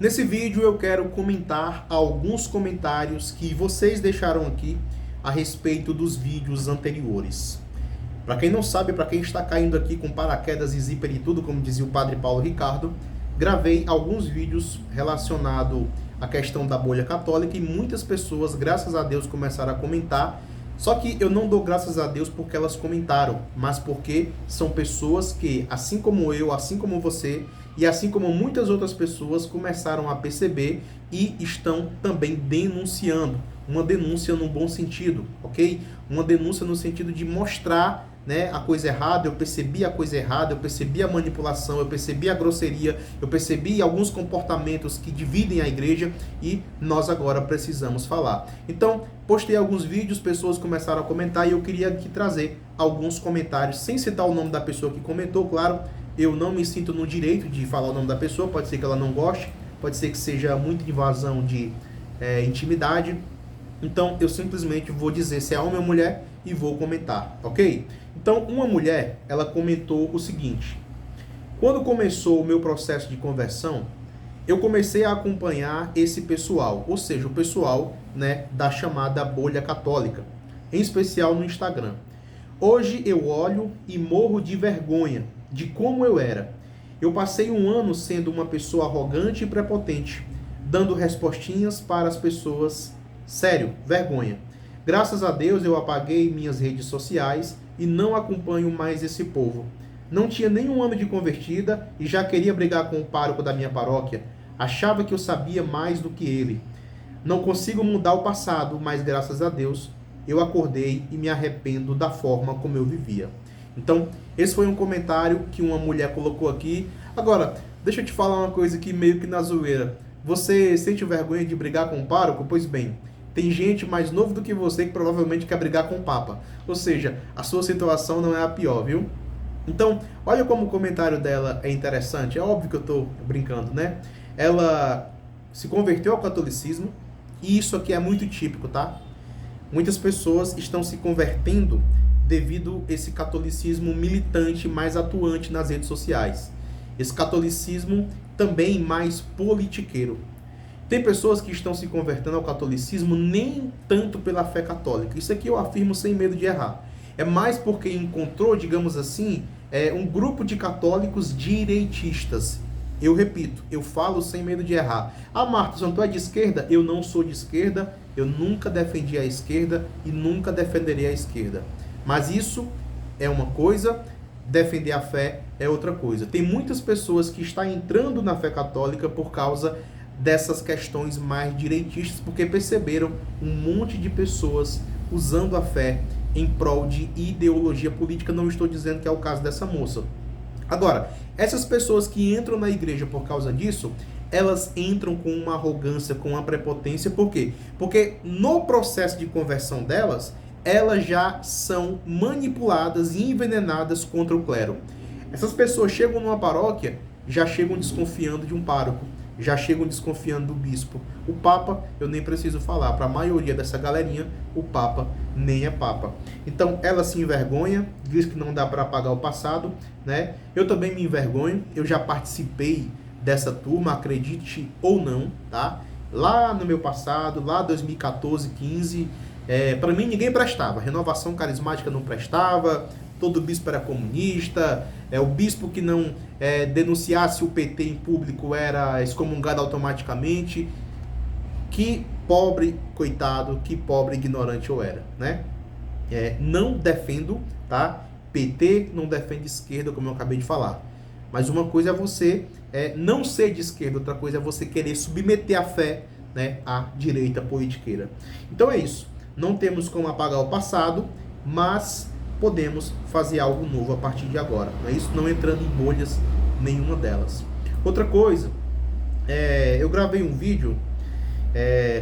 Nesse vídeo eu quero comentar alguns comentários que vocês deixaram aqui a respeito dos vídeos anteriores. Para quem não sabe, para quem está caindo aqui com paraquedas e zíper e tudo, como dizia o padre Paulo Ricardo, gravei alguns vídeos relacionados à questão da bolha católica e muitas pessoas, graças a Deus, começaram a comentar. Só que eu não dou graças a Deus porque elas comentaram, mas porque são pessoas que, assim como eu, assim como você, e assim como muitas outras pessoas, começaram a perceber e estão também denunciando. Uma denúncia no bom sentido, ok? Uma denúncia no sentido de mostrar, né, a coisa errada. Eu percebi a coisa errada, eu percebi a manipulação, eu percebi a grosseria, eu percebi alguns comportamentos que dividem a igreja e nós agora precisamos falar. Então, postei alguns vídeos, pessoas começaram a comentar e eu queria aqui trazer alguns comentários, sem citar o nome da pessoa que comentou, claro. Eu não me sinto no direito de falar o nome da pessoa, pode ser que ela não goste, pode ser que seja muita invasão de intimidade. Então, eu simplesmente vou dizer se é homem ou mulher e vou comentar, ok? Então, uma mulher, ela comentou o seguinte: quando começou o meu processo de conversão, eu comecei a acompanhar esse pessoal, ou seja, o pessoal, né, da chamada bolha católica, em especial no Instagram. Hoje eu olho e morro de vergonha de como eu era. Eu passei um ano sendo uma pessoa arrogante e prepotente, dando respostinhas para as pessoas. Sério, vergonha. Graças a Deus eu apaguei minhas redes sociais e não acompanho mais esse povo. Não tinha nenhum ano de convertida e já queria brigar com o pároco da minha paróquia. Achava que eu sabia mais do que ele. Não consigo mudar o passado, mas graças a Deus eu acordei e me arrependo da forma como eu vivia. Então, esse foi um comentário que uma mulher colocou aqui. Agora, deixa eu te falar uma coisa aqui meio que na zoeira. Você sente vergonha de brigar com o pároco? Pois bem, tem gente mais novo do que você que provavelmente quer brigar com o Papa. Ou seja, a sua situação não é a pior, viu? Então, olha como o comentário dela é interessante. É óbvio que eu estou brincando, né? Ela se converteu ao catolicismo e isso aqui é muito típico, tá? Muitas pessoas estão se convertendo devido a esse catolicismo militante mais atuante nas redes sociais. Esse catolicismo também mais politiqueiro. Tem pessoas que estão se convertendo ao catolicismo nem tanto pela fé católica. Isso aqui eu afirmo sem medo de errar. É mais porque encontrou, digamos assim, um grupo de católicos direitistas. Eu repito, eu falo sem medo de errar. Ah, Marta, tu é de esquerda? Eu não sou de esquerda, eu nunca defendi a esquerda e nunca defenderei a esquerda. Mas isso é uma coisa, defender a fé é outra coisa. Tem muitas pessoas que estão entrando na fé católica por causa dessas questões mais direitistas, porque perceberam um monte de pessoas usando a fé em prol de ideologia política. Não estou dizendo que é o caso dessa moça. Agora, essas pessoas que entram na igreja por causa disso, elas entram com uma arrogância, com uma prepotência. Por quê? Porque no processo de conversão delas, elas já são manipuladas e envenenadas contra o clero. Essas pessoas chegam numa paróquia, já chegam desconfiando de um pároco, já chegam desconfiando do bispo. O Papa, eu nem preciso falar, para a maioria dessa galerinha, o Papa nem é Papa. Então, ela se envergonha, diz que não dá para apagar o passado, né? Eu também me envergonho, eu já participei dessa turma, acredite ou não, tá? Lá no meu passado, lá 2014, 15, para mim ninguém prestava, renovação carismática não prestava, todo bispo era comunista, o bispo que não denunciasse o PT em público era excomungado automaticamente. Que pobre coitado, que pobre ignorante eu era, né? Não defendo, tá? PT não defende esquerda, como eu acabei de falar. Mas uma coisa é você não ser de esquerda, outra coisa é você querer submeter a fé, né, à direita politiqueira. Então é isso. Não temos como apagar o passado, mas podemos fazer algo novo a partir de agora. Não é isso? Não entrando em bolhas nenhuma delas. Outra coisa, eu gravei um vídeo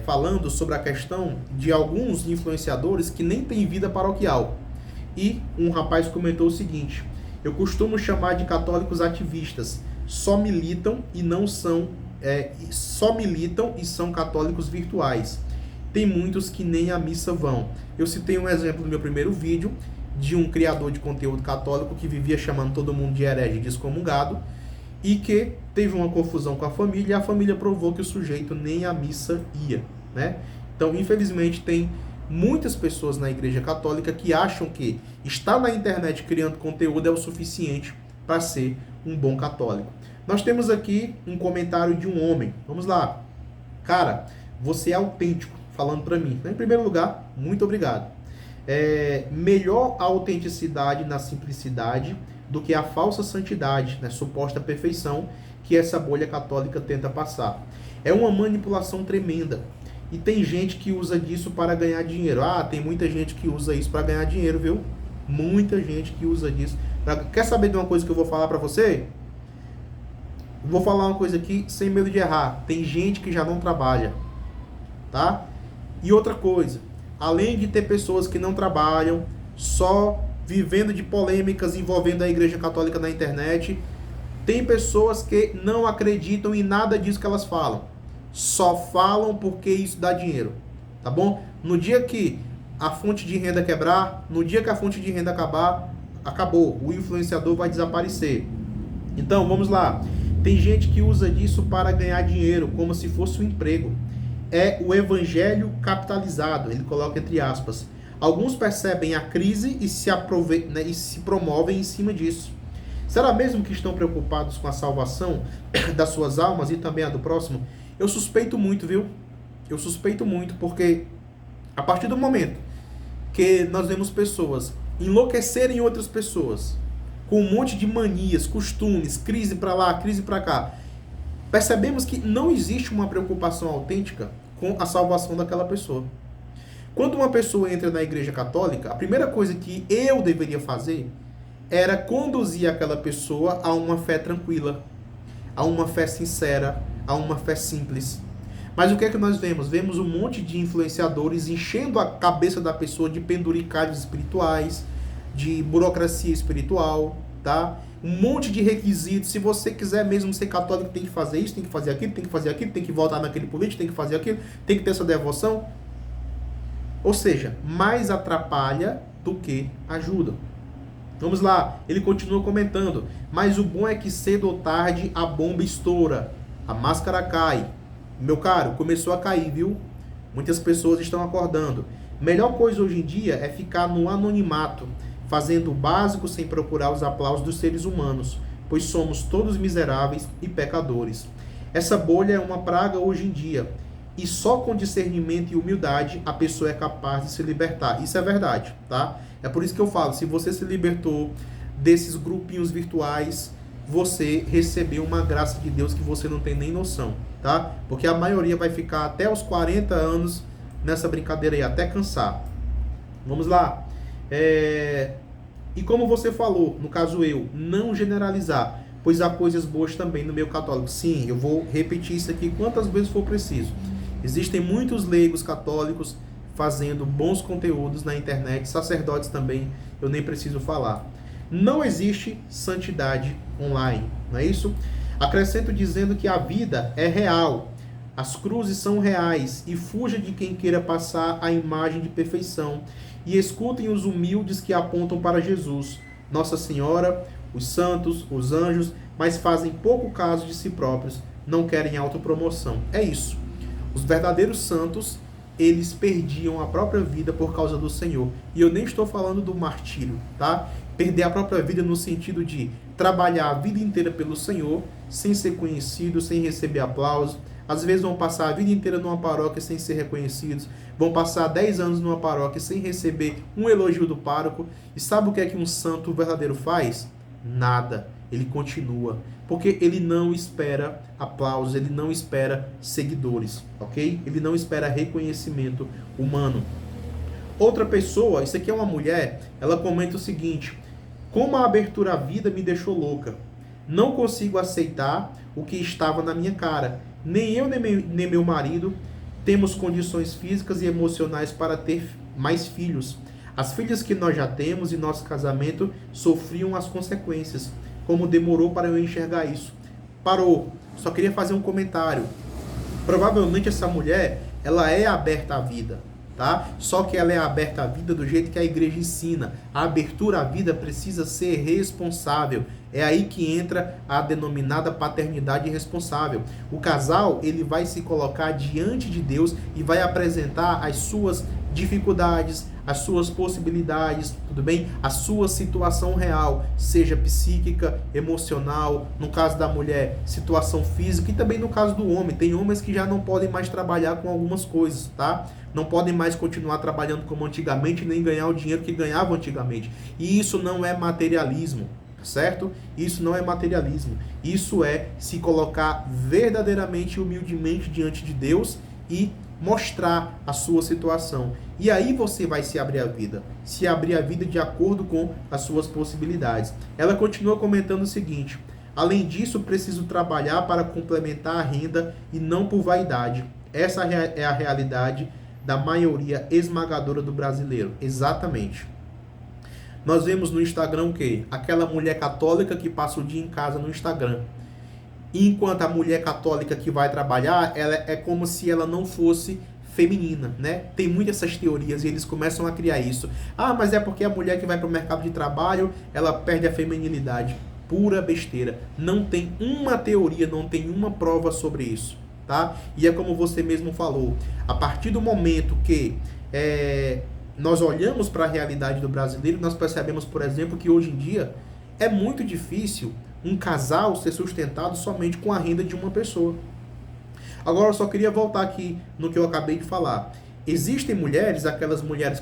falando sobre a questão de alguns influenciadores que nem têm vida paroquial. E um rapaz comentou o seguinte: eu costumo chamar de católicos ativistas, só militam e são católicos virtuais. Tem muitos que nem à missa vão. Eu citei um exemplo no meu primeiro vídeo de um criador de conteúdo católico que vivia chamando todo mundo de herege e excomungado. e que teve uma confusão com a família e a família provou que o sujeito nem à missa ia, né? Então, infelizmente, tem muitas pessoas na Igreja Católica que acham que estar na internet criando conteúdo é o suficiente para ser um bom católico. Nós temos aqui um comentário de um homem. Vamos lá. Cara, você é autêntico, falando para mim. Em primeiro lugar, muito obrigado. Melhor a autenticidade na simplicidade do que a falsa santidade, né, suposta perfeição que essa bolha católica tenta passar. É uma manipulação tremenda. E tem gente que usa disso para ganhar dinheiro. Tem muita gente que usa isso para ganhar dinheiro, viu? Muita gente que usa disso. Quer saber de uma coisa que eu vou falar para você? Vou falar uma coisa aqui sem medo de errar. Tem gente que já não trabalha, tá? E outra coisa, além de ter pessoas que não trabalham, só vivendo de polêmicas envolvendo a Igreja Católica na internet, tem pessoas que não acreditam em nada disso que elas falam. Só falam porque isso dá dinheiro, tá bom? No dia que a fonte de renda quebrar, no dia que a fonte de renda acabar, acabou. O influenciador vai desaparecer. Então, vamos lá. Tem gente que usa disso para ganhar dinheiro, como se fosse um emprego. É o evangelho capitalizado, ele coloca entre aspas. Alguns percebem a crise e se promovem em cima disso. Será mesmo que estão preocupados com a salvação das suas almas e também a do próximo? Eu suspeito muito, viu? Eu suspeito muito, porque a partir do momento que nós vemos pessoas enlouquecerem outras pessoas, com um monte de manias, costumes, crise para lá, crise para cá, percebemos que não existe uma preocupação autêntica com a salvação daquela pessoa. Quando uma pessoa entra na Igreja Católica, a primeira coisa que eu deveria fazer era conduzir aquela pessoa a uma fé tranquila, a uma fé sincera, a uma fé simples. Mas o que é que nós vemos? Vemos um monte de influenciadores enchendo a cabeça da pessoa de penduricalhos espirituais, de burocracia espiritual, tá? Um monte de requisitos. Se você quiser mesmo ser católico, tem que fazer isso, tem que fazer aquilo, tem que fazer aquilo, tem que votar naquele político, tem que fazer aquilo, tem que ter essa devoção. Ou seja, mais atrapalha do que ajuda. Vamos lá, ele continua comentando. Mas o bom é que cedo ou tarde a bomba estoura, a máscara cai. Meu caro, começou a cair, viu? Muitas pessoas estão acordando. Melhor coisa hoje em dia é ficar no anonimato, fazendo o básico sem procurar os aplausos dos seres humanos, pois somos todos miseráveis e pecadores. Essa bolha é uma praga hoje em dia, e só com discernimento e humildade a pessoa é capaz de se libertar. Isso é verdade, tá? É por isso que eu falo, se você se libertou desses grupinhos virtuais, você recebeu uma graça de Deus que você não tem nem noção, tá? Porque a maioria vai ficar até os 40 anos nessa brincadeira aí, até cansar. Vamos lá. E como você falou, no caso eu, não generalizar, pois há coisas boas também no meio católico. Sim, eu vou repetir isso aqui quantas vezes for preciso. Existem muitos leigos católicos fazendo bons conteúdos na internet, sacerdotes também, eu nem preciso falar. Não existe santidade online, não é isso? Acrescento dizendo que a vida é real, as cruzes são reais, e fuja de quem queira passar a imagem de perfeição, e escutem os humildes que apontam para Jesus, Nossa Senhora, os santos, os anjos, mas fazem pouco caso de si próprios, não querem autopromoção. É isso. Os verdadeiros santos, eles perdiam a própria vida por causa do Senhor. E eu nem estou falando do martírio, tá? Perder a própria vida no sentido de trabalhar a vida inteira pelo Senhor, sem ser conhecido, sem receber aplauso. Às vezes vão passar a vida inteira numa paróquia sem ser reconhecidos, vão passar 10 anos numa paróquia sem receber um elogio do pároco. E sabe o que é que um santo verdadeiro faz? Nada. Ele continua, porque ele não espera aplausos, ele não espera seguidores, ok? Ele não espera reconhecimento humano. Outra pessoa, isso aqui é uma mulher, ela comenta o seguinte: como a abertura à vida me deixou louca. Não consigo aceitar o que estava na minha cara. Nem eu, nem meu marido temos condições físicas e emocionais para ter mais filhos. As filhas que nós já temos em nosso casamento sofriam as consequências. Como demorou para eu enxergar isso. Parou. Só queria fazer um comentário. Provavelmente essa mulher, ela é aberta à vida, tá? Só que ela é aberta à vida do jeito que a igreja ensina. A abertura à vida precisa ser responsável. É aí que entra a denominada paternidade responsável. O casal, ele vai se colocar diante de Deus e vai apresentar as suas dificuldades, as suas possibilidades, tudo bem? A sua situação real, seja psíquica, emocional, no caso da mulher, situação física, e também no caso do homem. Tem homens que já não podem mais trabalhar com algumas coisas, tá? Não podem mais continuar trabalhando como antigamente, nem ganhar o dinheiro que ganhavam antigamente. E isso não é materialismo, certo? Isso não é materialismo. Isso é se colocar verdadeiramente e humildemente diante de Deus e mostrar a sua situação. E aí você vai se abrir a vida de acordo com as suas possibilidades. Ela continua comentando o seguinte: além disso, preciso trabalhar para complementar a renda e não por vaidade. Essa é a realidade da maioria esmagadora do brasileiro. Exatamente. Nós vemos no Instagram o quê? Aquela mulher católica que passa o dia em casa no Instagram. Enquanto a mulher católica que vai trabalhar, ela é como se ela não fosse feminina, né? Tem muitas essas teorias e eles começam a criar isso. Ah, mas é porque a mulher que vai para o mercado de trabalho, ela perde a feminilidade. Pura besteira. Não tem uma teoria, não tem uma prova sobre isso, tá? E é como você mesmo falou, a partir do momento que nós olhamos para a realidade do brasileiro, nós percebemos, por exemplo, que hoje em dia é muito difícil um casal ser sustentado somente com a renda de uma pessoa. Agora eu só queria voltar aqui no que eu acabei de falar. Existem mulheres, aquelas mulheres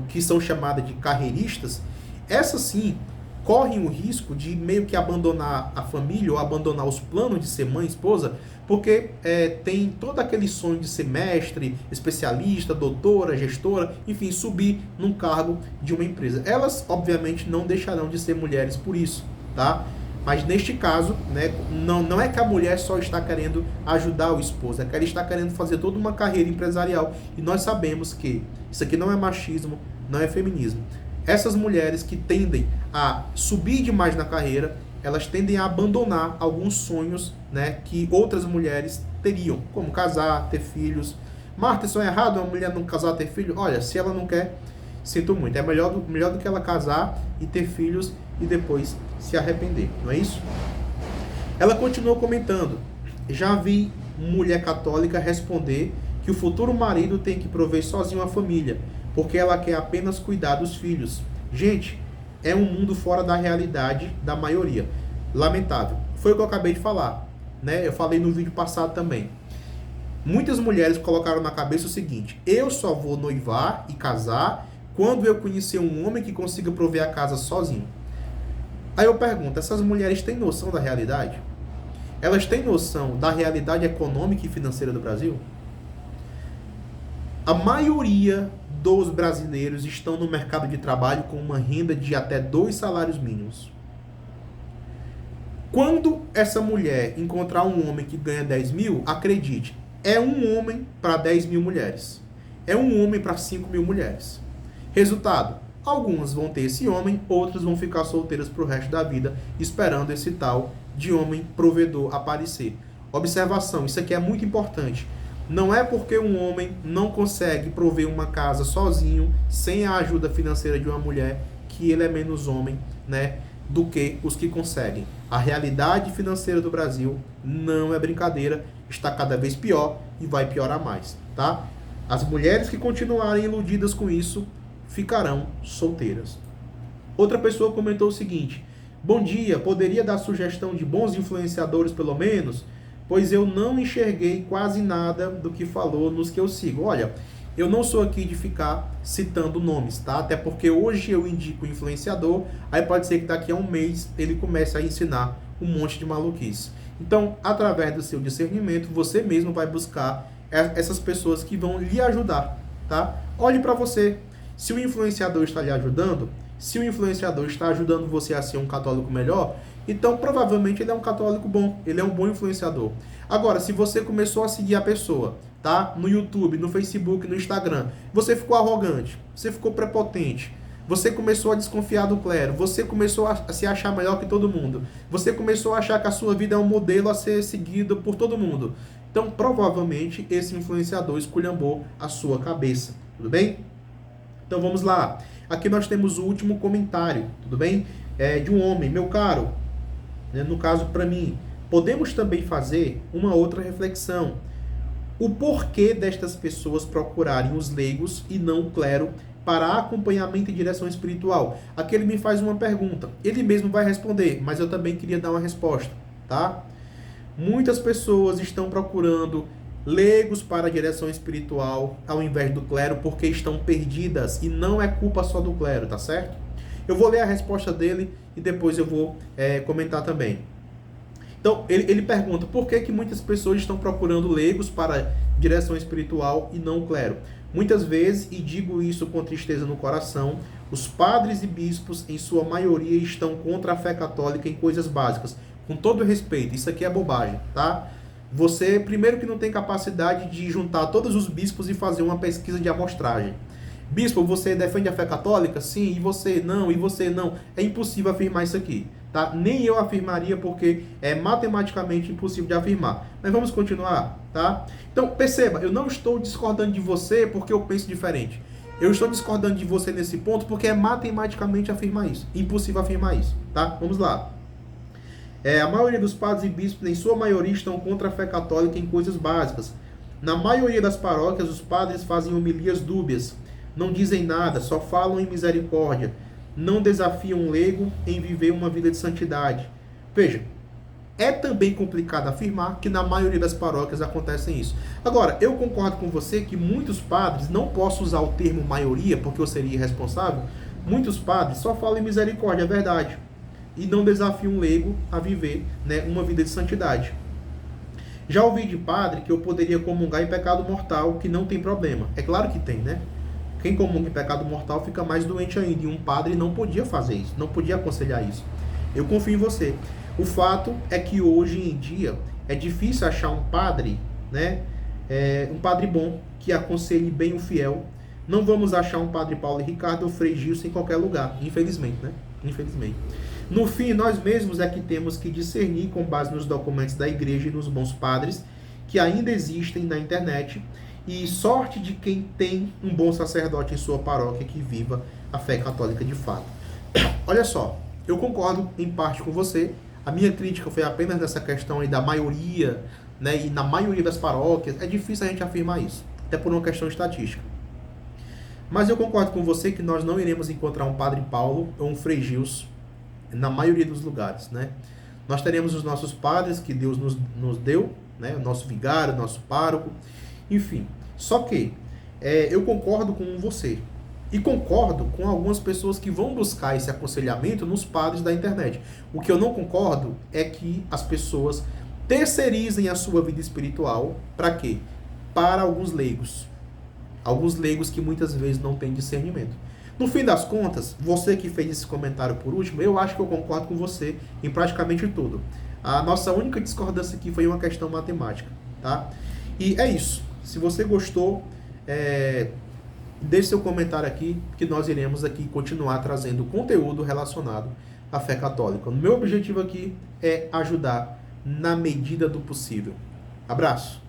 que são chamadas de carreiristas, essas sim correm o risco de meio que abandonar a família ou abandonar os planos de ser mãe, esposa, porque tem todo aquele sonho de ser mestre, especialista, doutora, gestora, enfim, subir num cargo de uma empresa. Elas, obviamente, não deixarão de ser mulheres por isso, tá? Mas neste caso, né, não é que a mulher só está querendo ajudar o esposo, é que ela está querendo fazer toda uma carreira empresarial. E nós sabemos que isso aqui não é machismo, não é feminismo. Essas mulheres que tendem a subir demais na carreira, elas tendem a abandonar alguns sonhos, né, que outras mulheres teriam, como casar, ter filhos. Marta, isso é errado uma mulher não casar, ter filho? Olha, se ela não quer, sinto muito. É melhor do que ela casar e ter filhos e depois se arrepender, não é isso? Ela continuou comentando: já vi mulher católica responder que o futuro marido tem que prover sozinho a família, porque ela quer apenas cuidar dos filhos. Gente, é um mundo fora da realidade da maioria. Lamentável. Foi o que eu acabei de falar, né? Eu falei no vídeo passado também. Muitas mulheres colocaram na cabeça o seguinte: eu só vou noivar e casar quando eu conhecer um homem que consiga prover a casa sozinho. Aí eu pergunto, essas mulheres têm noção da realidade? Elas têm noção da realidade econômica e financeira do Brasil? A maioria dos brasileiros estão no mercado de trabalho com uma renda de até 2 salários mínimos. Quando essa mulher encontrar um homem que ganha 10 mil, acredite, é um homem para 10 mil mulheres. É um homem para 5 mil mulheres. Resultado, algumas vão ter esse homem, outras vão ficar solteiras para o resto da vida, esperando esse tal de homem provedor aparecer. Observação, isso aqui é muito importante. Não é porque um homem não consegue prover uma casa sozinho, sem a ajuda financeira de uma mulher, que ele é menos homem, né, do que os que conseguem. A realidade financeira do Brasil não é brincadeira, está cada vez pior e vai piorar mais, tá? As mulheres que continuarem iludidas com isso ficarão solteiras. Outra pessoa comentou o seguinte: bom dia, poderia dar sugestão de bons influenciadores pelo menos? Pois eu não enxerguei quase nada do que falou nos que eu sigo. Olha, eu não sou aqui de ficar citando nomes, tá? Até porque hoje eu indico o influenciador, aí pode ser que daqui a um mês ele comece a ensinar um monte de maluquice. Então, através do seu discernimento, você mesmo vai buscar essas pessoas que vão lhe ajudar, tá? Olhe para você. Se o influenciador está lhe ajudando, se o influenciador está ajudando você a ser um católico melhor, então provavelmente ele é um católico bom, ele é um bom influenciador. Agora, se você começou a seguir a pessoa, tá? No YouTube, no Facebook, no Instagram, você ficou arrogante, você ficou prepotente, você começou a desconfiar do clero, você começou a se achar melhor que todo mundo, você começou a achar que a sua vida é um modelo a ser seguido por todo mundo. Então, provavelmente, esse influenciador esculhambou a sua cabeça, tudo bem? Então, vamos lá. Aqui nós temos o último comentário, tudo bem? De um homem. Meu caro, né? No caso, para mim, podemos também fazer uma outra reflexão. O porquê destas pessoas procurarem os leigos e não o clero para acompanhamento e direção espiritual? Aqui ele me faz uma pergunta. Ele mesmo vai responder, mas eu também queria dar uma resposta, tá? Muitas pessoas estão procurando leigos para a direção espiritual ao invés do clero porque estão perdidas, e não é culpa só do clero, tá certo? Eu vou ler a resposta dele e depois eu vou comentar também. Então, ele pergunta por que muitas pessoas estão procurando leigos para direção espiritual e não o clero. Muitas vezes, e digo isso com tristeza no coração, os padres e bispos, em sua maioria, estão contra a fé católica em coisas básicas. Com todo respeito, isso aqui é bobagem, tá? Você, primeiro, que não tem capacidade de juntar todos os bispos e fazer uma pesquisa de amostragem. Bispo, você defende a fé católica? Sim. E você não? E você não? É impossível afirmar isso aqui, tá? Nem eu afirmaria, porque é matematicamente impossível de afirmar. Mas vamos continuar, tá? Então, perceba, eu não estou discordando de você porque eu penso diferente. Eu estou discordando de você nesse ponto porque é matematicamente afirmar isso. Impossível afirmar isso, tá? Vamos lá. A maioria dos padres e bispos, em sua maioria, estão contra a fé católica em coisas básicas. Na maioria das paróquias, os padres fazem homilias dúbias, não dizem nada, só falam em misericórdia, não desafiam um leigo em viver uma vida de santidade. Veja, é também complicado afirmar que na maioria das paróquias acontece isso. Agora, eu concordo com você que muitos padres, não posso usar o termo maioria porque eu seria irresponsável, muitos padres só falam em misericórdia, é verdade, e não desafiam um leigo a viver, né, uma vida de santidade. Já ouvi de padre que eu poderia comungar em pecado mortal, que não tem problema. É claro que tem, né? Quem comunga em pecado mortal fica mais doente ainda. E um padre não podia fazer isso, não podia aconselhar isso. Eu confio em você. O fato é que hoje em dia é difícil achar um padre, né? Um padre bom, que aconselhe bem o fiel. Não vamos achar um padre Paulo e Ricardo ou Frei Gilson em qualquer lugar, infelizmente, né? Infelizmente. No fim, nós mesmos é que temos que discernir com base nos documentos da igreja e nos bons padres que ainda existem na internet. E sorte de quem tem um bom sacerdote em sua paróquia que viva a fé católica de fato. Olha só, eu concordo em parte com você. A minha crítica foi apenas nessa questão aí da maioria, né? E na maioria das paróquias é difícil a gente afirmar isso, até por uma questão estatística. Mas eu concordo com você que nós não iremos encontrar um Padre Paulo ou um Frei Gilson na maioria dos lugares, né? Nós teremos os nossos padres que Deus nos deu, né? O nosso vigário, o nosso pároco, enfim. Só que eu concordo com você e concordo com algumas pessoas que vão buscar esse aconselhamento nos padres da internet. O que eu não concordo é que as pessoas terceirizem a sua vida espiritual para quê? Para alguns leigos. Alguns leigos que muitas vezes não têm discernimento. No fim das contas, você que fez esse comentário por último, eu acho que eu concordo com você em praticamente tudo. A nossa única discordância aqui foi uma questão matemática, tá? E é isso. Se você gostou, deixe seu comentário aqui, que nós iremos aqui continuar trazendo conteúdo relacionado à fé católica. O meu objetivo aqui é ajudar na medida do possível. Abraço!